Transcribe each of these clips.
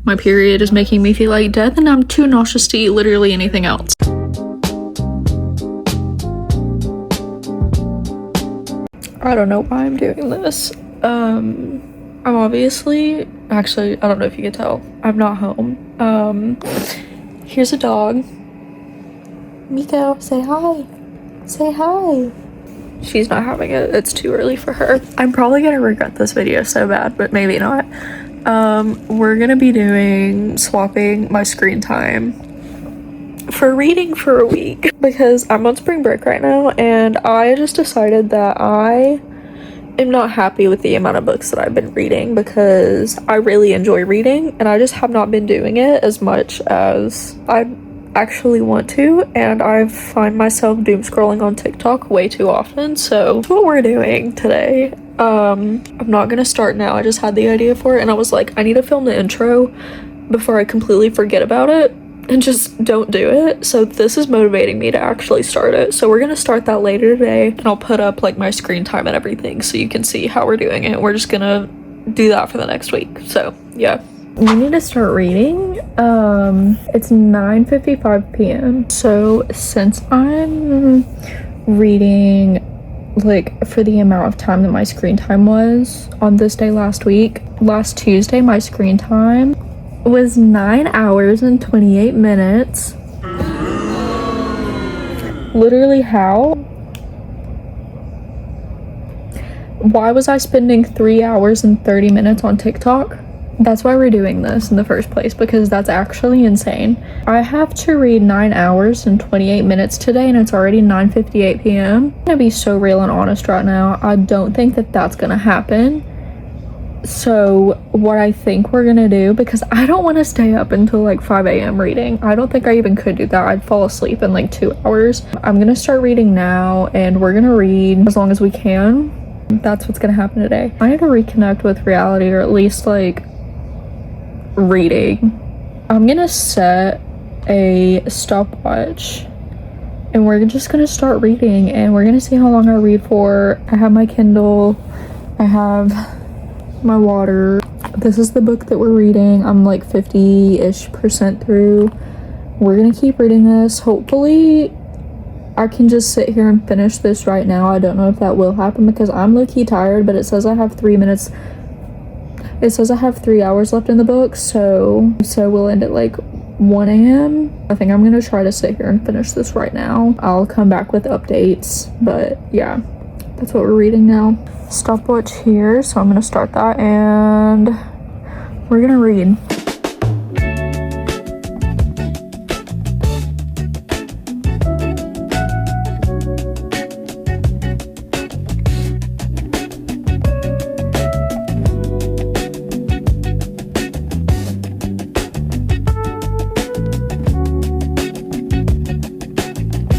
My period is making me feel like death and I'm too nauseous to eat literally anything else. I don't know why I'm doing this. I'm obviously, actually, I don't know if you can tell, I'm not home. Here's a dog. Miko, say hi. Say hi. She's not having it. It's too early for her. I'm probably gonna regret this video so bad, but maybe not. We're gonna be swapping my screen time for reading for a week because I'm on spring break right now, and I just decided that I am not happy with the amount of books that I've been reading because I really enjoy reading and I just have not been doing it as much as I actually want to, and I find myself doom scrolling on TikTok way too often. So that's what we're doing today. I'm not gonna start now. I just had the idea for it and I was like, I need to film the intro before I completely forget about it and just don't do it. So this is motivating me to actually start it. So we're gonna start that later today, and I'll put up like my screen time and everything so you can see how we're doing it. We're just gonna do that for the next week. So yeah, we need to start reading. It's 9:55 p.m. So since I'm reading like for the amount of time that my screen time was on this day last Tuesday, my screen time was 9 hours and 28 minutes. Literally how? Why was I spending 3 hours and 30 minutes on TikTok? That's why we're doing this in the first place, because that's actually insane. I have to read 9 hours and 28 minutes today, and it's already 9:58 p.m. I'm gonna be so real and honest right now. I don't think that that's gonna happen. So what I think we're gonna do, because I don't want to stay up until like 5 a.m. reading. I don't think I even could do that. I'd fall asleep in like 2 hours. I'm gonna start reading now, and we're gonna read as long as we can. That's what's gonna happen today. I need to reconnect with reality, or at least like reading. I'm gonna set a stopwatch and we're just gonna start reading, and we're gonna see how long I read for. I have my Kindle, I have my water. This is the book that we're reading. I'm like 50-ish% through. We're gonna keep reading this. Hopefully I can just sit here and finish this right now. I don't know if that will happen because I'm low-key tired, but it says I have 3 minutes. It says I have 3 hours left in the book, so we'll end at like 1 a.m. I think I'm gonna try to sit here and finish this right now. I'll come back with updates, but yeah, that's what we're reading now. Stopwatch here, so I'm gonna start that and we're gonna read.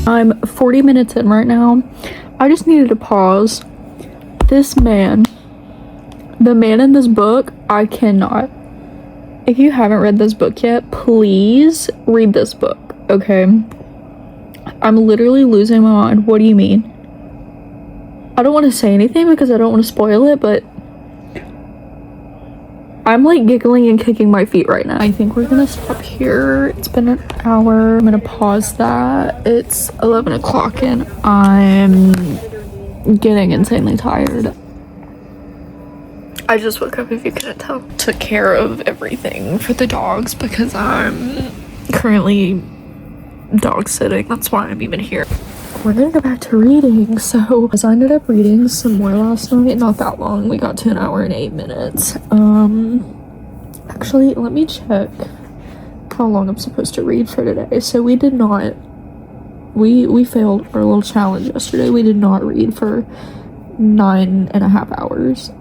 I'm 40 minutes in right now. I just needed to pause. This man, the man in this book, I cannot. If you haven't read this book yet, please read this book, okay? I'm literally losing my mind. What do you mean? I don't want to say anything because I don't want to spoil it, but I'm like giggling and kicking my feet right now. I think we're gonna stop here. It's been an hour. I'm gonna pause that. It's 11 o'clock and I'm getting insanely tired. I just woke up, if you couldn't tell. Took care of everything for the dogs because I'm currently dog sitting. That's why I'm even here. We're gonna go back to reading. So I ended up reading some more last night. Not that long. We got to an hour and 8 minutes. Actually, let me check how long I'm supposed to read for today. So we did not, we failed our little challenge yesterday. We did not read for 9.5 hours.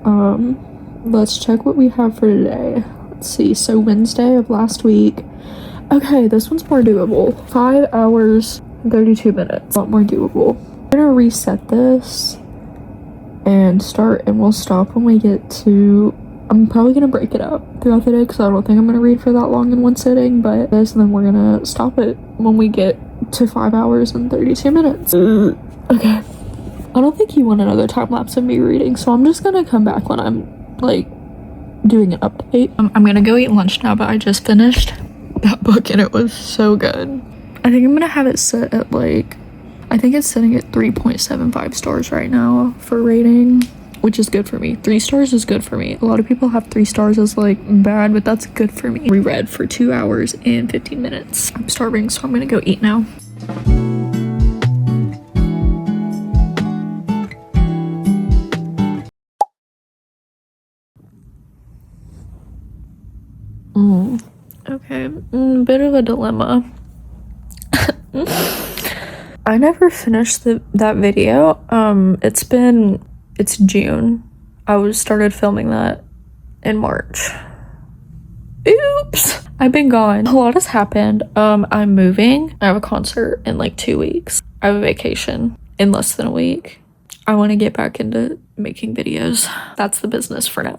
Let's check what we have for today. Let's see. So Wednesday of last week. Okay, this one's more doable. 5 hours 32 minutes. A lot more doable. I'm gonna reset this and start, and we'll stop when we get to, I'm probably gonna break it up throughout the day because I don't think I'm gonna read for that long in one sitting, but this, and then we're gonna stop it when we get to 5 hours and 32 minutes. Okay. I don't think you want another time lapse of me reading, so I'm just gonna come back when I'm like doing an update. I'm gonna go eat lunch now, but I just finished that book and it was so good. I think I'm gonna have it set at like, I think it's sitting at 3.75 stars right now for rating, which is good for me. 3 stars is good for me. A lot of people have 3 stars as like bad, but that's good for me. Reread for 2 hours and 15 minutes. I'm starving, so I'm gonna go eat now. Okay, bit of a dilemma. I never finished that video. It's June. I started filming that in March. Oops. I've been gone. A lot has happened. I'm moving. I have a concert in like 2 weeks. I have a vacation in less than a week. I want to get back into making videos. That's the business for now.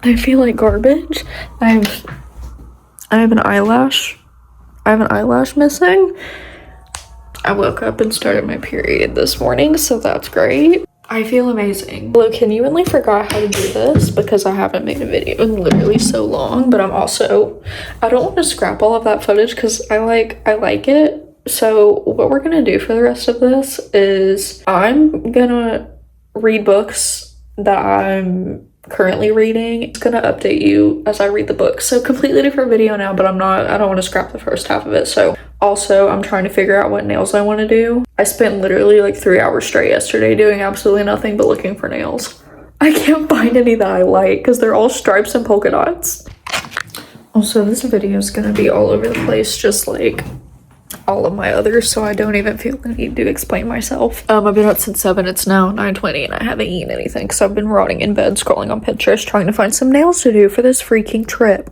I feel like garbage. I have an eyelash. I have an eyelash missing. I woke up and started my period this morning, so that's great. I feel amazing. I genuinely forgot how to do this because I haven't made a video in literally so long, but I don't want to scrap all of that footage because I like it. So what we're gonna do for the rest of this is I'm gonna read books that I'm currently reading. It's gonna update you as I read the book. So completely different video now, but I don't want to scrap the first half of it. So also I'm trying to figure out what nails I want to do. I spent literally like 3 hours straight yesterday doing absolutely nothing but looking for nails. I can't find any that I like because they're all stripes and polka dots. Also, this video is gonna be all over the place, just like all of my others, so I don't even feel the need to explain myself. I've been up since 7. It's now 9:20 and I haven't eaten anything because I've been rotting in bed scrolling on Pinterest trying to find some nails to do for this freaking trip.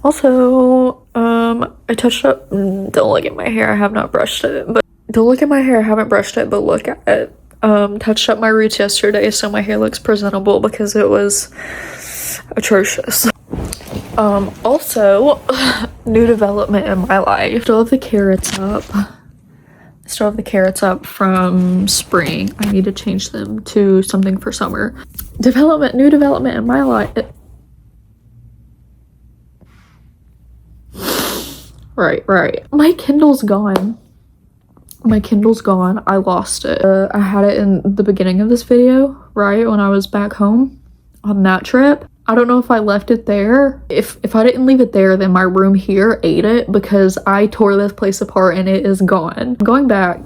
Also, I touched up, don't look at my hair, I have not brushed it, but don't look at my hair, I haven't brushed it, but look at it. Touched up my roots yesterday so my hair looks presentable because it was atrocious. Also, new development in my life. Still have the carrots up from spring. I need to change them to something for summer. New development in my life. Right. My Kindle's gone. I lost it. I had it in the beginning of this video, right? When I was back home on that trip. I don't know if I left it there. If I didn't leave it there, then my room here ate it because I tore this place apart and it is gone. I'm going back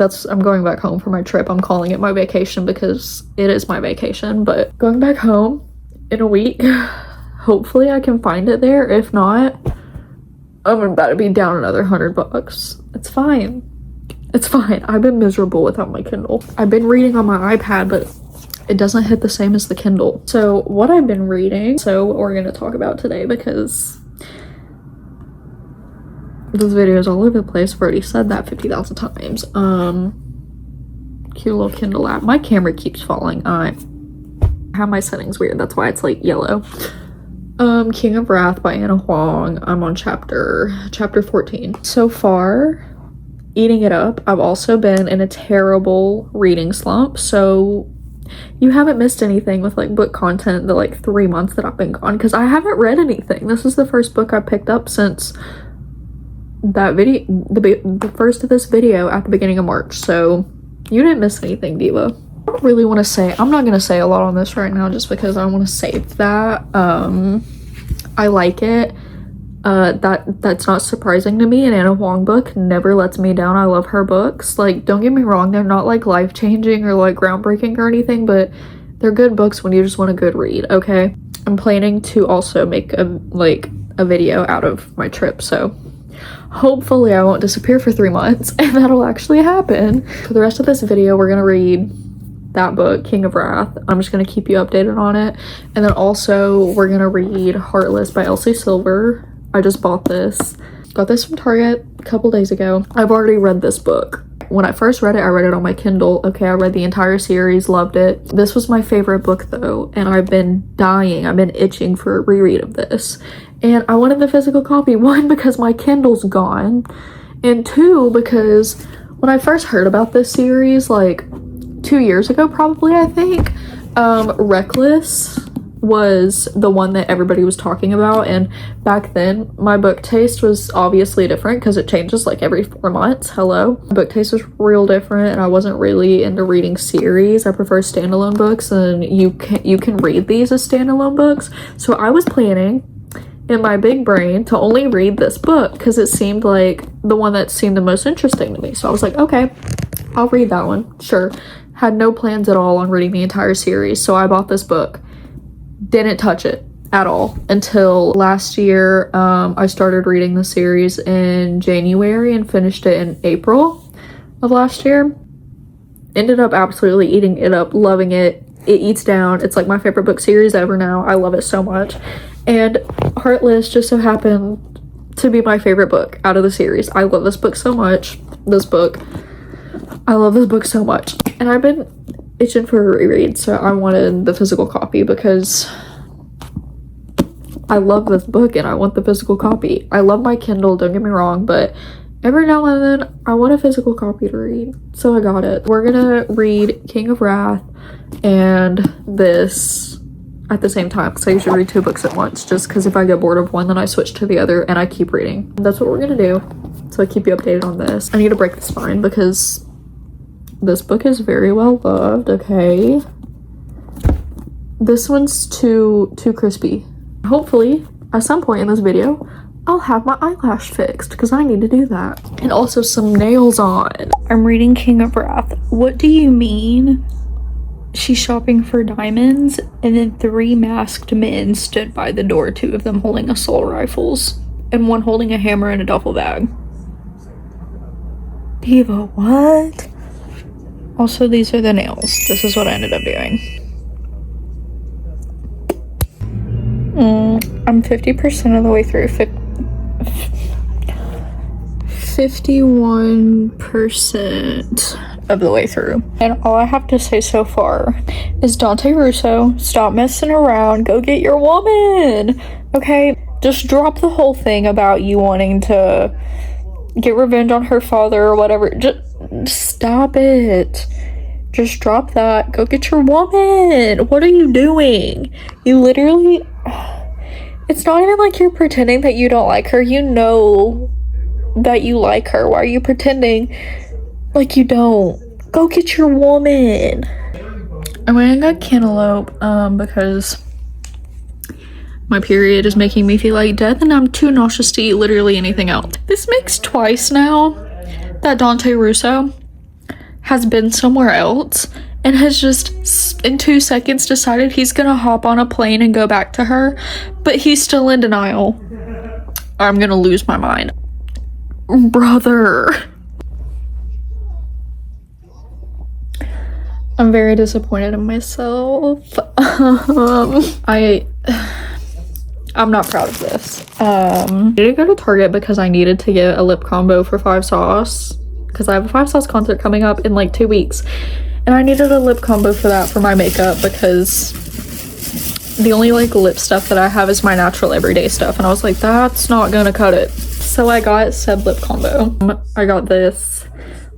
home for my trip. I'm calling it my vacation because it is my vacation, but going back home in a week, hopefully I can find it there. If not, I'm about to be down another $100. It's fine. I've been miserable without my Kindle. I've been reading on my iPad, but it doesn't hit the same as the Kindle. So what I've been reading, so what we're going to talk about today, because this video is all over the place. I've already said that 50,000 times. Cute little Kindle app. My camera keeps falling. I have my settings weird. That's why it's like yellow. King of Wrath by Anna Huang. I'm on chapter 14. So far, eating it up. I've also been in a terrible reading slump. So you haven't missed anything with like book content the like 3 months that I've been gone because I haven't read anything. This is the first book I picked up since that video, the first of this video at the beginning of March. So you didn't miss anything, Diva. I don't really want to say, I'm not going to say a lot on this right now just because I want to save that. I like it. That's not surprising to me. An Anna Huang book never lets me down. I love her books. Like, don't get me wrong, they're not like life-changing or like groundbreaking or anything, but they're good books when you just want a good read, okay? I'm planning to also make a video out of my trip, so hopefully I won't disappear for 3 months and that'll actually happen. For the rest of this video, we're gonna read that book, King of Wrath. I'm just gonna keep you updated on it. And then also we're gonna read Heartless by Elsie Silver. I just bought this. Got this from Target a couple days ago. I've already read this book. When I first read it, I read it on my Kindle. Okay, I read the entire series, loved it. This was my favorite book though, and I've been dying. I've been itching for a reread of this. And I wanted the physical copy. 1, because my Kindle's gone. And 2, because when I first heard about this series, like 2 years ago probably, I think, Reckless was the one that everybody was talking about, and back then my book taste was obviously different because it changes like every 4 months. Hello. My book taste was real different, and I wasn't really into reading series. I prefer standalone books, and you can read these as standalone books. So I was planning in my big brain to only read this book because it seemed like the one that seemed the most interesting to me. So I was like, okay, I'll read that one. Sure. Had no plans at all on reading the entire series, so I bought this book. Didn't touch it at all until last year. I started reading the series in January and finished it in April of last year. Ended up absolutely eating it up, loving it. It eats down. It's like my favorite book series ever now. I love it so much. And Heartless just so happened to be my favorite book out of the series. I love this book so much. I love this book so much. And I've been itching for a reread, so I wanted the physical copy because I love this book and I want the physical copy. I love my Kindle, don't get me wrong, but every now and then I want a physical copy to read, so I got it. We're gonna read King of Wrath and this at the same time because I usually read 2 books at once, just because if I get bored of one then I switch to the other and I keep reading. That's what we're gonna do, so I keep you updated on this. I need to break the spine because this book is very well loved. Okay, this one's too crispy. Hopefully at some point in this video I'll have my eyelash fixed because I need to do that, and also some nails on. I'm reading King of Wrath. What do you mean she's shopping for diamonds and then 3 masked men stood by the door, 2 of them holding assault rifles and 1 holding a hammer and a duffel bag? Diva, what? Also, these are the nails. This is what I ended up doing. I'm 50% of the way through. 51% of the way through. And all I have to say so far is Dante Russo, stop messing around. Go get your woman. Okay? Just drop the whole thing about you wanting to get revenge on her father or whatever. Just stop it. Just drop that. Go get your woman. What are you doing? You literally... It's not even like you're pretending that you don't like her. You know that you like her. Why are you pretending like you don't? Go get your woman. I went and got cantaloupe because my period is making me feel like death and I'm too nauseous to eat literally anything else. This makes twice now that Dante Russo has been somewhere else and has just in 2 seconds decided he's gonna hop on a plane and go back to her, but he's still in denial. I'm gonna lose my mind. Brother. I'm very disappointed in myself. I'm not proud of this. I need to go to Target because I needed to get a lip combo for 5 Sauce because I have a 5 Sauce concert coming up in like 2 weeks, and I needed a lip combo for that for my makeup because the only like lip stuff that I have is my natural everyday stuff, and I was like, that's not gonna cut it. So I got said lip combo. I got this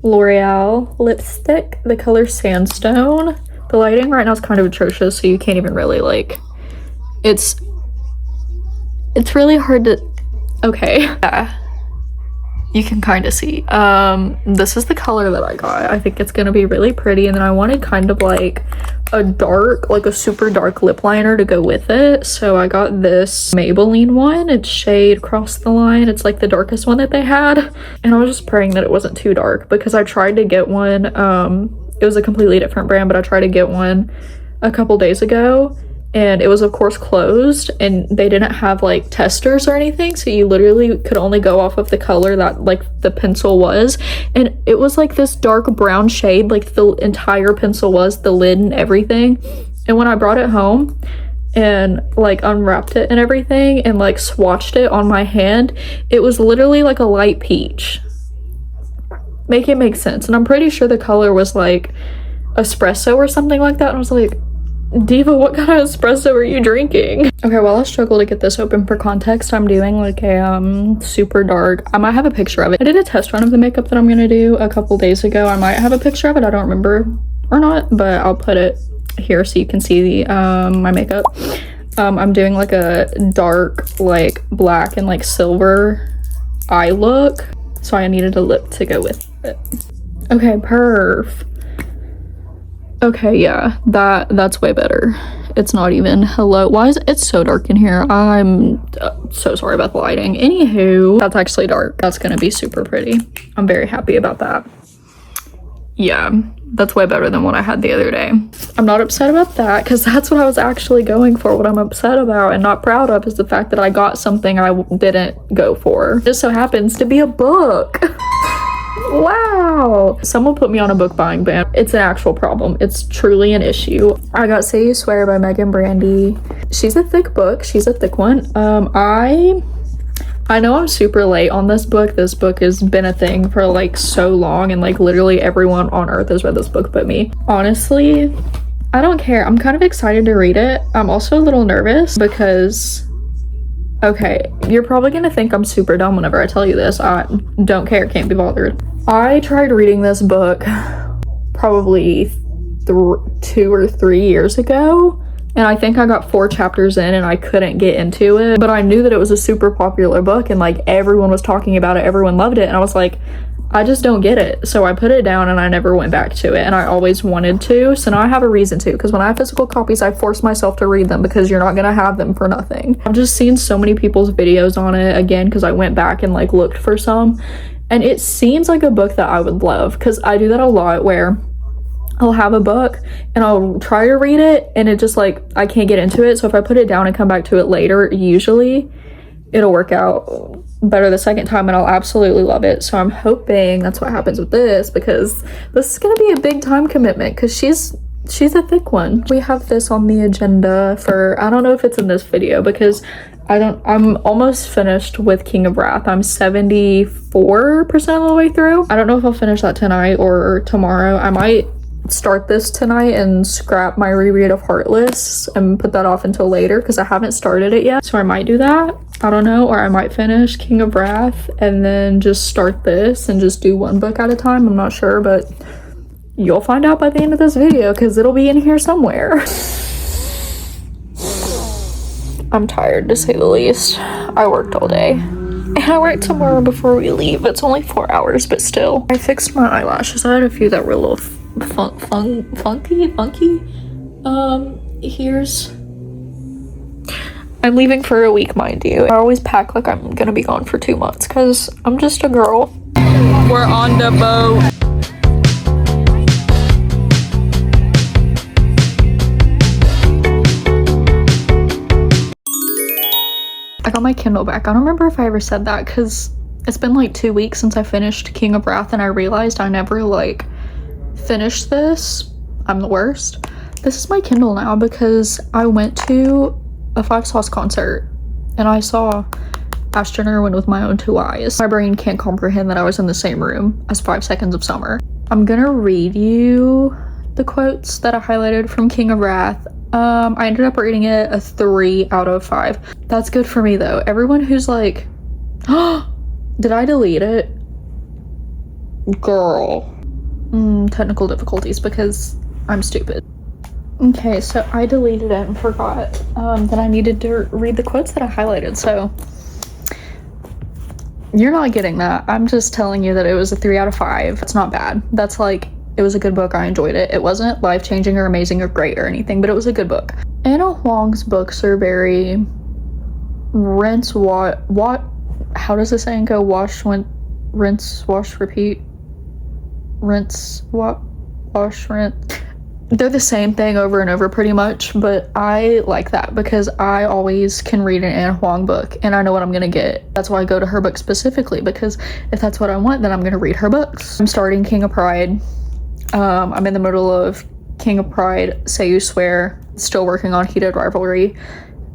L'Oreal lipstick, the color Sandstone. The lighting right now is kind of atrocious, so you can't even really like, it's really hard to, okay, yeah, you can kind of see. This is the color that I got. I think it's gonna be really pretty, and then I wanted kind of like a dark, like a super dark lip liner to go with it, so I got this Maybelline one. It's shade Cross the Line. It's like the darkest one that they had, and I was just praying that it wasn't too dark because I tried to get one, it was a completely different brand, but I tried to get one a couple days ago and it was of course closed, and they didn't have like testers or anything, so you literally could only go off of the color that like the pencil was, and it was like this dark brown shade, like the entire pencil was, the lid and everything. And when I brought it home and like unwrapped it and everything and like swatched it on my hand, it was literally like a light peach. Make it make sense. And I'm pretty sure the color was like espresso or something like that, and I was like, Diva, what kind of espresso are you drinking? Okay, while I struggle to get this open for context, I'm doing like a super dark, I might have a picture of it. I did a test run of the makeup that I'm gonna do a couple days ago. I might have a picture of it, I don't remember or not, but I'll put it here so you can see the my makeup. I'm doing like a dark like black and like silver eye look, so I needed a lip to go with it. Okay, perf. Okay, yeah, that's way better. It's not even, hello, why is it's so dark in here? I'm so sorry about the lighting. Anywho, that's actually dark. That's gonna be super pretty. I'm very happy about that. Yeah, that's way better than what I had the other day. I'm not upset about that because that's what I was actually going for. What I'm upset about and not proud of is the fact that I got something I didn't go for. It just so happens to be a book. Wow. Someone put me on a book buying ban. It's an actual problem. It's truly an issue. I got Say You Swear by Megan Brandy. She's a thick book. She's a thick one. I know I'm super late on this book. This book has been a thing for like so long, and like literally everyone on earth has read this book but me. Honestly, I don't care. I'm kind of excited to read it. I'm also a little nervous because, okay, you're probably gonna think I'm super dumb whenever I tell you this. I don't care, can't be bothered. I tried reading this book probably 2 or 3 years ago, and I think I got 4 chapters in and I couldn't get into it, but I knew that it was a super popular book and like everyone was talking about it, everyone loved it, and I was like, I just don't get it. So I put it down and I never went back to it, and I always wanted to, so now I have a reason to, because when I have physical copies I force myself to read them because you're not gonna have them for nothing. I've just seen so many people's videos on it again because I went back and like looked for some, and it seems like a book that I would love because I do that a lot where I'll have a book and I'll try to read it and it just like I can't get into it, so if I put it down and come back to it later, usually it'll work out better the second time and I'll absolutely love it. So I'm hoping that's what happens with this, because this is gonna be a big time commitment because she's a thick one. We have this on the agenda for, I don't know if it's in this video because I'm almost finished with King of Wrath. I'm 74% of the way through. I don't know if I'll finish that tonight or tomorrow. I might start this tonight and scrap my reread of Heartless and put that off until later because I haven't started it yet, so I might do that. I don't know, or I might finish King of Wrath and then just start this and just do one book at a time. I'm not sure, but you'll find out by the end of this video because it'll be in here somewhere. I'm tired to say the least. I worked all day and I work tomorrow before we leave. It's only 4 hours, but still. I fixed my eyelashes. I had a few that were a little funky. I'm leaving for a week, mind you. I always pack like I'm gonna be gone for 2 months because I'm just a girl. We're on the boat. I got my Kindle back. I don't remember if I ever said that because it's been like 2 weeks since I finished King of Wrath and I realized I never like finished this. I'm the worst. This is my Kindle now because I went to a Five Sauce concert and I saw Ashton Irwin with my own 2 eyes. My brain can't comprehend that I was in the same room as 5 Seconds of Summer. I'm gonna read you the quotes that I highlighted from King of Wrath. I ended up rating it a 3 out of 5. That's good for me though. Everyone who's like, oh, did I delete it? Girl. Technical difficulties because I'm stupid. Okay, so I deleted it and forgot that I needed to read the quotes that I highlighted, so you're not getting that. I'm just telling you that it was a 3 out of 5. It's not bad. That's like, it was a good book. I enjoyed it. It wasn't life-changing or amazing or great or anything, but it was a good book. Anna Huang's books are very how does the saying go? Rinse, wash, repeat. Rinse, wash, rinse. They're the same thing over and over pretty much, but I like that because I always can read an Anna Huang book and I know what I'm gonna get. That's why I go to her book specifically, because if that's what I want, then I'm gonna read her books. I'm starting King of Pride. I'm in the middle of King of Pride, Say You Swear, still working on Heated Rivalry.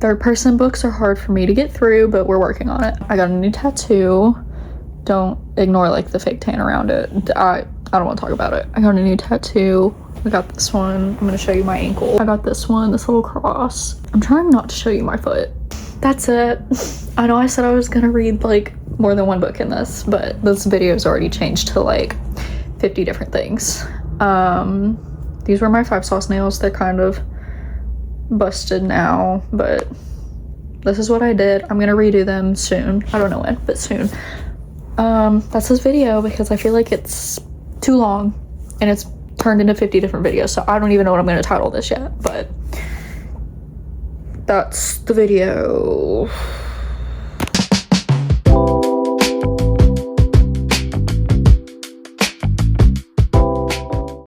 Third person books are hard for me to get through, but we're working on it. I got a new tattoo. Don't ignore like the fake tan around it. I don't want to talk about it. I got a new tattoo. I got this one. I'm going to show you my ankle. I got this one, this little cross. I'm trying not to show you my foot. That's it. I know I said I was going to read like more than one book in this, but this video's already changed to like 50 different things. These were my 5 sauce nails. They're kind of busted now, but this is what I did. I'm gonna redo them soon. I don't know when, but soon. That's this video because I feel like it's too long and it's turned into 50 different videos, so I don't even know what I'm gonna title this yet, but that's the video.